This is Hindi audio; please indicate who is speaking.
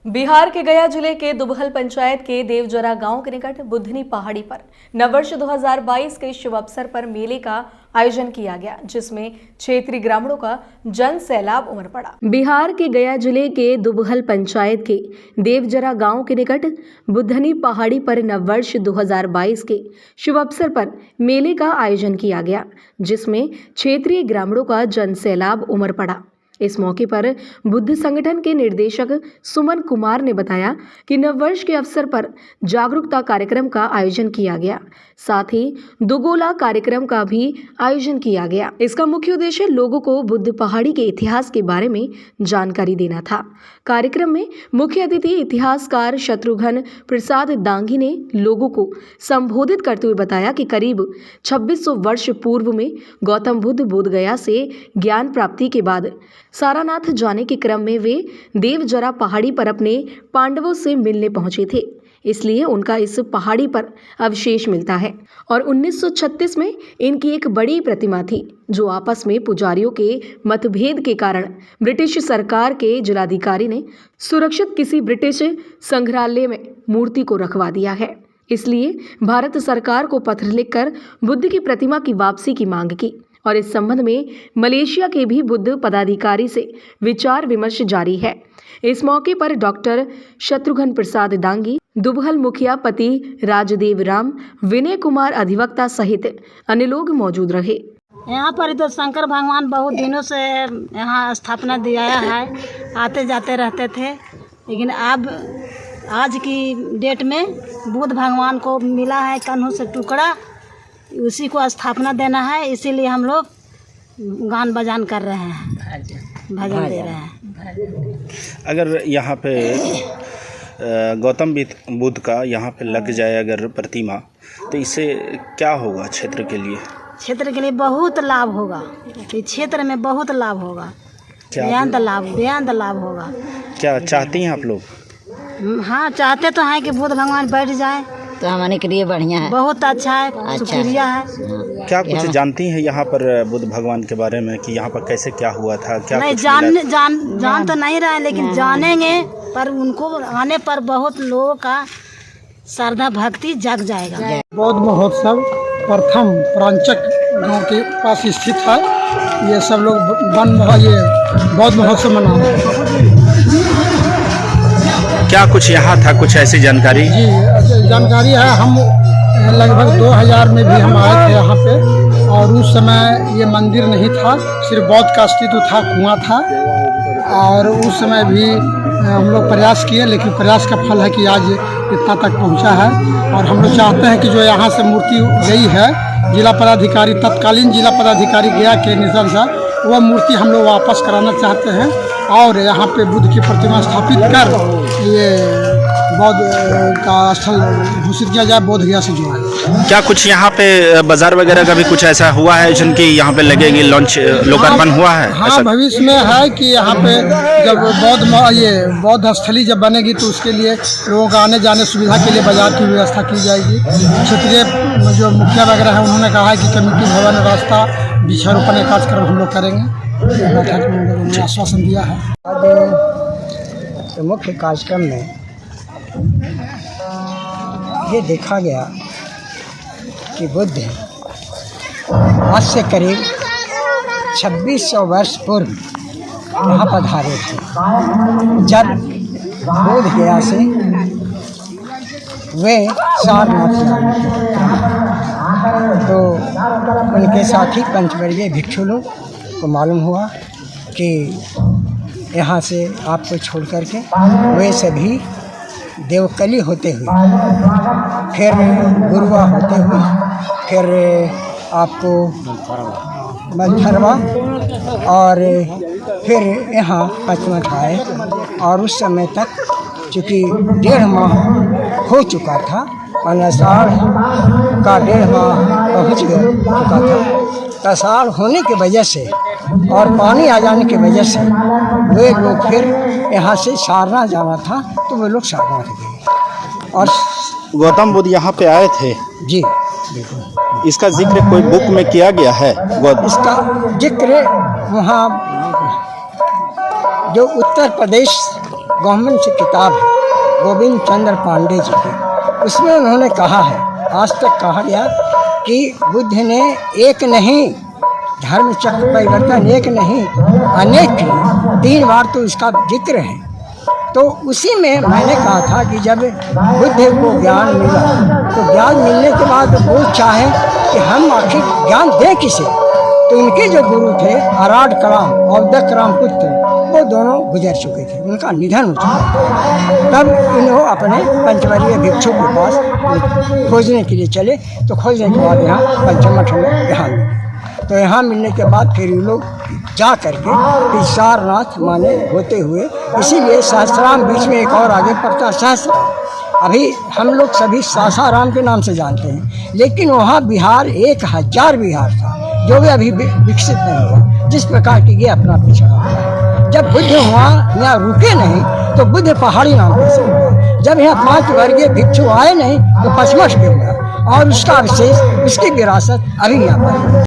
Speaker 1: बिहार के गया जिले के दुबहल पंचायत के देवजरा गांव के निकट बुधनी पहाड़ी पर नववर्ष 2022 के शुभ अवसर पर मेले का आयोजन किया गया, जिसमें क्षेत्रीय ग्रामीणों का जन सैलाब उमड़ पड़ा। बिहार के गया जिले के दुबहल पंचायत के देवजरा गांव के निकट बुधनी पहाड़ी पर नववर्ष 2022 के शुभ अवसर पर मेले का आयोजन किया गया, जिसमें क्षेत्रीय ग्रामीणों का जन सैलाब उमड़ पड़ा। इस मौके पर बुद्ध संगठन के निर्देशक सुमन कुमार ने बताया कि नववर्ष के अवसर पर जागरूकता कार्यक्रम का आयोजन किया गया, साथ ही दुगोला कार्यक्रम का भी आयोजन किया गया। इसका मुख्य उद्देश्य लोगों को बुद्ध पहाड़ी के इतिहास के बारे में जानकारी देना था। कार्यक्रम में मुख्य अतिथि इतिहासकार शत्रुघ्न प्रसाद दांगी ने लोगों को संबोधित करते हुए बताया कि करीब 2600 वर्ष पूर्व में गौतम बुद्ध बोधगया से ज्ञान प्राप्ति के बाद सारनाथ जाने के क्रम में वे देवजरा पहाड़ी पर अपने पांडवों से मिलने पहुंचे थे, इसलिए उनका इस पहाड़ी पर अवशेष मिलता है। और 1936 में इनकी एक बड़ी प्रतिमा थी, जो आपस में पुजारियों के मतभेद के कारण ब्रिटिश सरकार के जिलाधिकारी ने सुरक्षित किसी ब्रिटिश संग्रहालय में मूर्ति को रखवा दिया है। इसलिए भारत सरकार को पत्र लिखकर बुद्ध की प्रतिमा की वापसी की मांग की और इस संबंध में मलेशिया के भी बुद्ध पदाधिकारी से विचार विमर्श जारी है। इस मौके पर डॉक्टर शत्रुघ्न प्रसाद दांगी, दुबहल मुखिया पति राजदेव राम, विनय कुमार अधिवक्ता सहित अन्य लोग मौजूद रहे।
Speaker 2: यहाँ पर तो शंकर भगवान बहुत दिनों से यहाँ स्थापना दिया है, आते जाते रहते थे, लेकिन अब आज की डेट में बुद्ध भगवान को मिला है कन्हों से टुकड़ा, उसी को स्थापना देना है, इसीलिए हम लोग गान बजान कर रहे हैं, भजन दे रहे हैं।
Speaker 3: अगर यहाँ पे गौतम बुद्ध का यहाँ पे लग जाए अगर प्रतिमा, तो इससे क्या होगा क्षेत्र के लिए?
Speaker 2: क्षेत्र के लिए बहुत लाभ होगा, इस क्षेत्र में बहुत लाभ होगा, बेअंत लाभ होगा।
Speaker 3: क्या चाहती हैं आप लोग?
Speaker 2: हाँ, चाहते तो हैं कि बुद्ध भगवान बैठ जाए
Speaker 4: तो हमारे के लिए बढ़िया है,
Speaker 2: बहुत अच्छा है, शुक्रिया है।
Speaker 3: क्या कुछ जानती हैं यहाँ पर बुद्ध भगवान के बारे में कि यहाँ पर कैसे क्या हुआ था? क्या
Speaker 2: नहीं जान तो नहीं रहे, लेकिन जानेंगे, पर उनको आने पर बहुत लोगों का श्रद्धा भक्ति जग जाएगा।
Speaker 5: बौद्ध महोत्सव प्रथम प्रांचक गांव के पास स्थित है। ये सब लोग बौद्ध महोत्सव मना रहे हैं।
Speaker 3: क्या कुछ यहाँ था, कुछ ऐसी जानकारी?
Speaker 5: जी, जानकारी है। हम लगभग 2000 में भी हम आए थे यहाँ पे, और उस समय ये मंदिर नहीं था, सिर्फ बौद्ध का अस्तित्व था, कुआं था। और उस समय भी हम लोग प्रयास किए, लेकिन प्रयास का फल है कि आज इतना तक पहुँचा है। और हम लोग चाहते हैं कि जो यहाँ से मूर्ति गई है, जिला पदाधिकारी, तत्कालीन जिला पदाधिकारी गया के निर्देश से, वह मूर्ति हम लोग वापस कराना चाहते हैं और यहाँ पे बुद्ध की प्रतिमा स्थापित कर ये बौद्ध का स्थल घोषित किया जाए, बोध गया से जोड़ा।
Speaker 3: क्या कुछ यहाँ पे बाजार वगैरह का भी कुछ ऐसा हुआ है जिनकी यहाँ पे लगेगी, लॉन्च लोकार्पण हुआ है?
Speaker 5: हाँ, भविष्य में है कि यहाँ पे जब बौद्ध स्थली जब बनेगी तो उसके लिए लोगों का आने जाने सुविधा के लिए बाजार की व्यवस्था की जाएगी। क्षेत्रीय जो मुखिया वगैरह है उन्होंने कहा है कि कमेटी भवन, रास्ता, वृक्षारोपण का कार्यक्रम हम लोग करेंगे, बैठक में उन्होंने आश्वासन दिया है।
Speaker 6: तो मुख्य कार्यक्रम में ये देखा गया कि बुद्ध आज से करीब 2600 वर्ष पूर्व यहाँ पधारे थे। जब बोध गया से वे सारनाथ तो उनके साथी पंचवर्गीय भिक्षु लोग को मालूम हुआ कि यहाँ से आपको छोड़ करके वे सभी देवकली होते हुए, फिर गुरुआ होते हुए, फिर आपको मंथरवा, और फिर यहाँ पचमठ आए। और उस समय तक चूँकि 1.5 माह हो चुका था, अषाढ़ का 1.5 माह पहुँच चुका था। अषाढ़ होने की वजह से और पानी आ जाने की वजह से वे लोग फिर यहाँ से सारनाथ जाना था, तो वे लोग सारनाथ गए। और
Speaker 3: गौतम बुद्ध यहाँ पे आए थे?
Speaker 6: जी बिल्कुल।
Speaker 3: इसका जिक्र कोई बुक में किया गया है?
Speaker 6: इसका जिक्र वहाँ जो उत्तर प्रदेश गवर्नमेंट से किताब है गोविंद चंद्र पांडे जी की, उसमें उन्होंने कहा है, आज तक कहा गया कि बुद्ध ने एक नहीं, धर्म चक्र परिवर्तन एक नहीं अनेक किए, 3 बार तो इसका जिक्र है। तो उसी में मैंने कहा था कि जब बुद्ध को ज्ञान मिला तो ज्ञान मिलने के बाद वो चाहे कि हम आखिर ज्ञान दें किसे, तो उनके जो गुरु थे आराड कराम और दक्राम पुत्र, वो दोनों गुजर चुके थे, उनका निधन हो चुका। तब इन्हों अपने पंचवरीय भिक्षु के पास खोजने के लिए चले, तो खोजने के बाद यहाँ पंचमठ में यहाँ मिले। तो यहाँ मिलने के बाद फिर ये लोग जा करके फिर सारनाथ माने होते हुए, इसीलिए सहस्राम बीच में एक और आगे पड़ता है सहस्राम। अभी हम लोग सभी सासाराम के नाम से जानते हैं, लेकिन वहाँ बिहार 1000 बिहार था जो भी अभी विकसित नहीं हुआ, जिस प्रकार की ये अपना पिछड़ा हुआ है। जब बुद्ध वहाँ यहाँ रुके नहीं तो बुद्ध पहाड़ी नाम कैसे हुआ, जब यहाँ 5 वर्गीय भिक्षु आए नहीं तो पचमढ़ के हुआ, और उसका अवशेष, उसकी विरासत अभी यहाँ पर है।